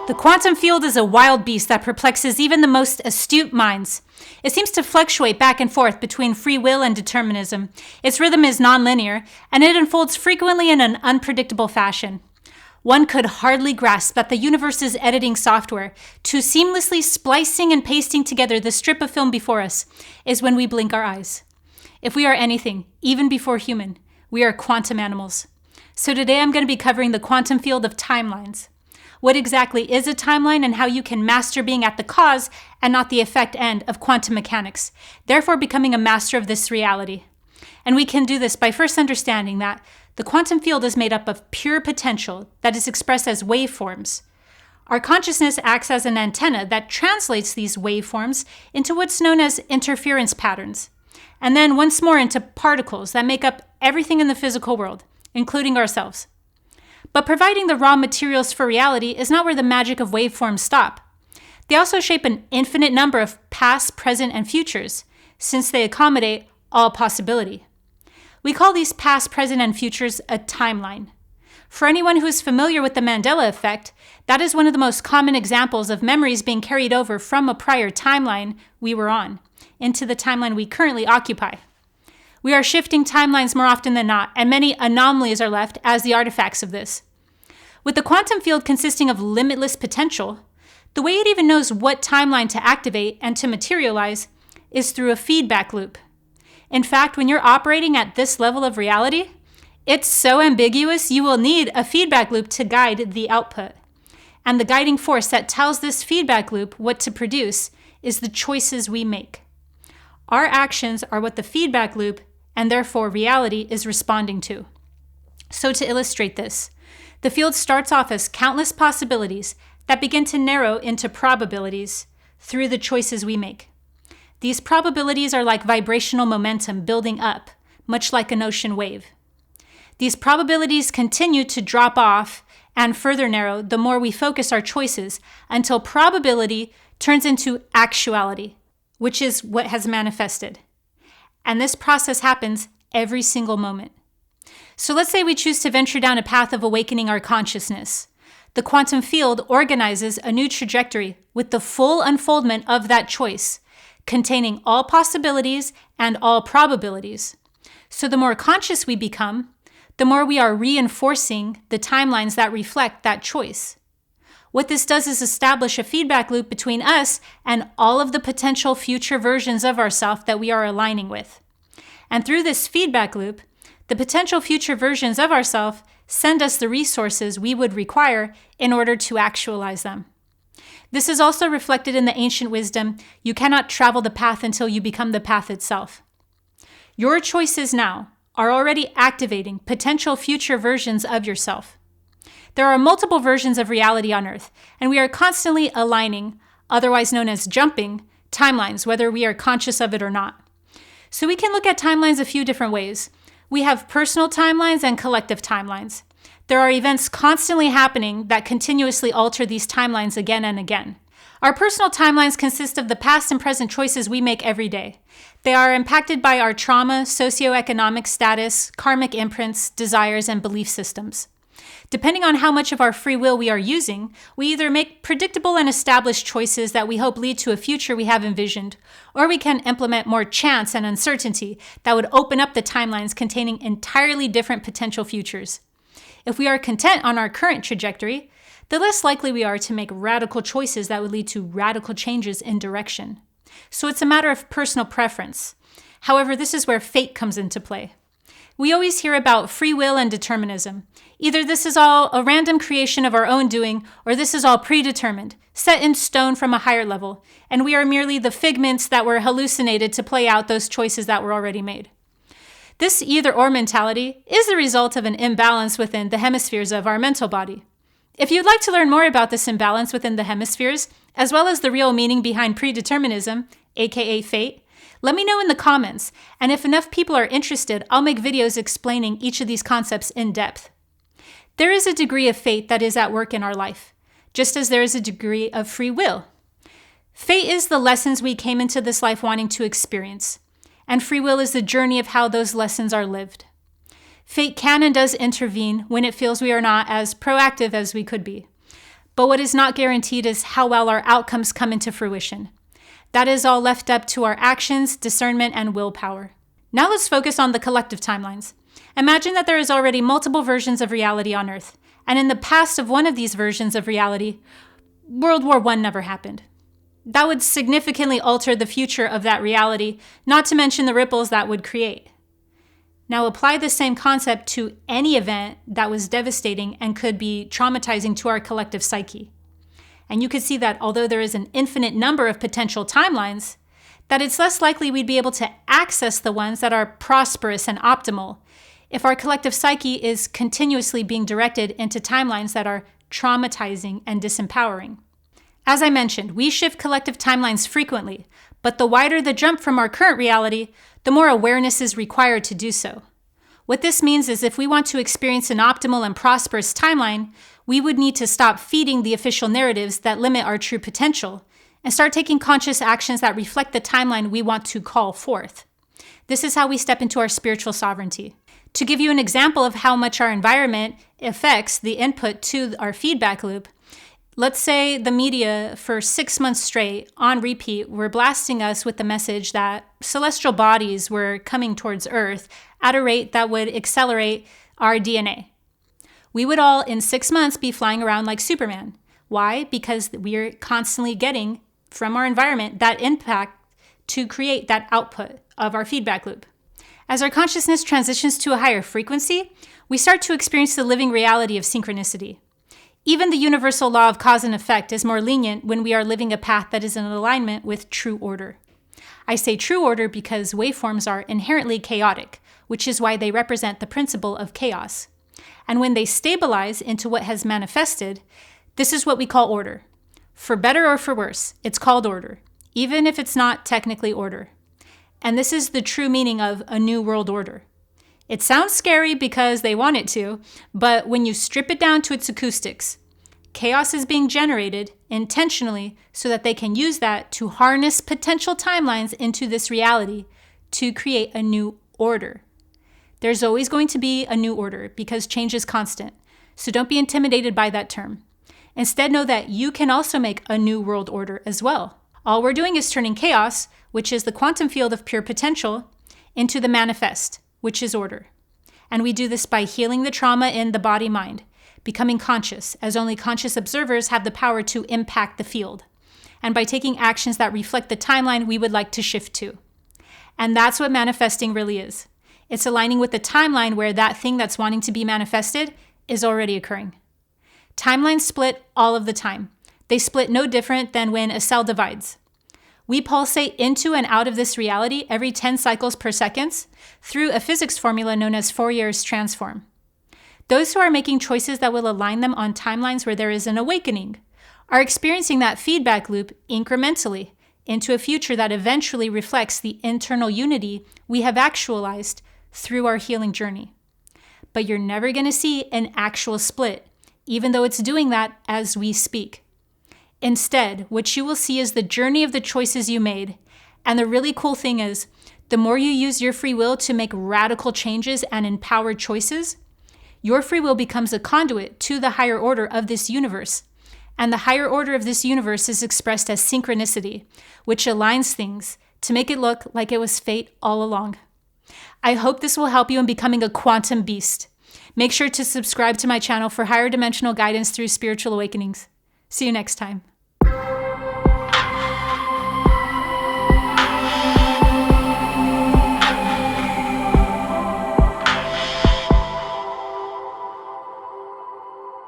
The quantum field is a wild beast that perplexes even the most astute minds. It seems to fluctuate back and forth between free will and determinism. Its rhythm is nonlinear, and it unfolds frequently in an unpredictable fashion. One could hardly grasp that the universe's editing software, to seamlessly splicing and pasting together the strip of film before us, is when we blink our eyes. If we are anything, even before human, we are quantum animals. So today I'm going to be covering the quantum field of timelines. What exactly is a timeline and how you can master being at the cause and not the effect end of quantum mechanics, therefore becoming a master of this reality. And we can do this by first understanding that the quantum field is made up of pure potential that is expressed as waveforms. Our consciousness acts as an antenna that translates these waveforms into what's known as interference patterns, and then once more into particles that make up everything in the physical world, including ourselves. But providing the raw materials for reality is not where the magic of waveforms stop. They also shape an infinite number of past, present, and futures, since they accommodate all possibility. We call these past, present, and futures a timeline. For anyone who is familiar with the Mandela effect, that is one of the most common examples of memories being carried over from a prior timeline we were on into the timeline we currently occupy. We are shifting timelines more often than not, and many anomalies are left as the artifacts of this. With the quantum field consisting of limitless potential, the way it even knows what timeline to activate and to materialize is through a feedback loop. In fact, when you're operating at this level of reality, it's so ambiguous you will need a feedback loop to guide the output. And the guiding force that tells this feedback loop what to produce is the choices we make. Our actions are what the feedback loop, and therefore reality, is responding to. So to illustrate this, the field starts off as countless possibilities that begin to narrow into probabilities through the choices we make. These probabilities are like vibrational momentum building up, much like an ocean wave. These probabilities continue to drop off and further narrow the more we focus our choices until probability turns into actuality, which is what has manifested. And this process happens every single moment. So let's say we choose to venture down a path of awakening our consciousness. The quantum field organizes a new trajectory with the full unfoldment of that choice, containing all possibilities and all probabilities. So the more conscious we become, the more we are reinforcing the timelines that reflect that choice. What this does is establish a feedback loop between us and all of the potential future versions of ourselves that we are aligning with. And through this feedback loop, the potential future versions of ourselves send us the resources we would require in order to actualize them. This is also reflected in the ancient wisdom, you cannot travel the path until you become the path itself. Your choices now are already activating potential future versions of yourself. There are multiple versions of reality on Earth, and we are constantly aligning, otherwise known as jumping, timelines, whether we are conscious of it or not. So we can look at timelines a few different ways. We have personal timelines and collective timelines. There are events constantly happening that continuously alter these timelines again and again. Our personal timelines consist of the past and present choices we make every day. They are impacted by our trauma, socioeconomic status, karmic imprints, desires, and belief systems. Depending on how much of our free will we are using, we either make predictable and established choices that we hope lead to a future we have envisioned, or we can implement more chance and uncertainty that would open up the timelines containing entirely different potential futures. If we are content on our current trajectory, the less likely we are to make radical choices that would lead to radical changes in direction. So it's a matter of personal preference. However, this is where fate comes into play. We always hear about free will and determinism. Either this is all a random creation of our own doing, or this is all predetermined, set in stone from a higher level, and we are merely the figments that were hallucinated to play out those choices that were already made. This either-or mentality is the result of an imbalance within the hemispheres of our mental body. If you'd like to learn more about this imbalance within the hemispheres, as well as the real meaning behind predeterminism, aka fate, let me know in the comments, and if enough people are interested, I'll make videos explaining each of these concepts in depth. There is a degree of fate that is at work in our life, just as there is a degree of free will. Fate is the lessons we came into this life wanting to experience, and free will is the journey of how those lessons are lived. Fate can and does intervene when it feels we are not as proactive as we could be. But what is not guaranteed is how well our outcomes come into fruition. That is all left up to our actions, discernment, and willpower. Now let's focus on the collective timelines. Imagine that there is already multiple versions of reality on Earth, and in the past of one of these versions of reality, World War I never happened. That would significantly alter the future of that reality, not to mention the ripples that would create. Now apply the same concept to any event that was devastating and could be traumatizing to our collective psyche. And you could see that although there is an infinite number of potential timelines, that it's less likely we'd be able to access the ones that are prosperous and optimal if our collective psyche is continuously being directed into timelines that are traumatizing and disempowering. As I mentioned, we shift collective timelines frequently, but the wider the jump from our current reality, the more awareness is required to do so. What this means is if we want to experience an optimal and prosperous timeline, we would need to stop feeding the official narratives that limit our true potential and start taking conscious actions that reflect the timeline we want to call forth. This is how we step into our spiritual sovereignty. To give you an example of how much our environment affects the input to our feedback loop, let's say the media for 6 months straight on repeat were blasting us with the message that celestial bodies were coming towards Earth at a rate that would accelerate our DNA. We would all in 6 months be flying around like Superman. Why? Because we're constantly getting from our environment that impact to create that output of our feedback loop. As our consciousness transitions to a higher frequency, we start to experience the living reality of synchronicity. Even the universal law of cause and effect is more lenient when we are living a path that is in alignment with true order. I say true order because waveforms are inherently chaotic, which is why they represent the principle of chaos. And when they stabilize into what has manifested, this is what we call order. For better or for worse, it's called order, even if it's not technically order. And this is the true meaning of a new world order. It sounds scary because they want it to, but when you strip it down to its acoustics, chaos is being generated intentionally so that they can use that to harness potential timelines into this reality to create a new order. There's always going to be a new order because change is constant, so don't be intimidated by that term. Instead, know that you can also make a new world order as well. All we're doing is turning chaos, which is the quantum field of pure potential, into the manifest, which is order. And we do this by healing the trauma in the body-mind, becoming conscious, as only conscious observers have the power to impact the field, and by taking actions that reflect the timeline we would like to shift to. And that's what manifesting really is. It's aligning with the timeline where that thing that's wanting to be manifested is already occurring. Timelines split all of the time. They split no different than when a cell divides. We pulsate into and out of this reality every 10 cycles per second through a physics formula known as Fourier's transform. Those who are making choices that will align them on timelines where there is an awakening are experiencing that feedback loop incrementally into a future that eventually reflects the internal unity we have actualized through our healing journey. But you're never going to see an actual split, even though it's doing that as we speak. Instead, what you will see is the journey of the choices you made. And the really cool thing is, the more you use your free will to make radical changes and empowered choices, your free will becomes a conduit to the higher order of this universe. And the higher order of this universe is expressed as synchronicity, which aligns things to make it look like it was fate all along. I hope this will help you in becoming a quantum beast. Make sure to subscribe to my channel for higher dimensional guidance through spiritual awakenings. See you next time.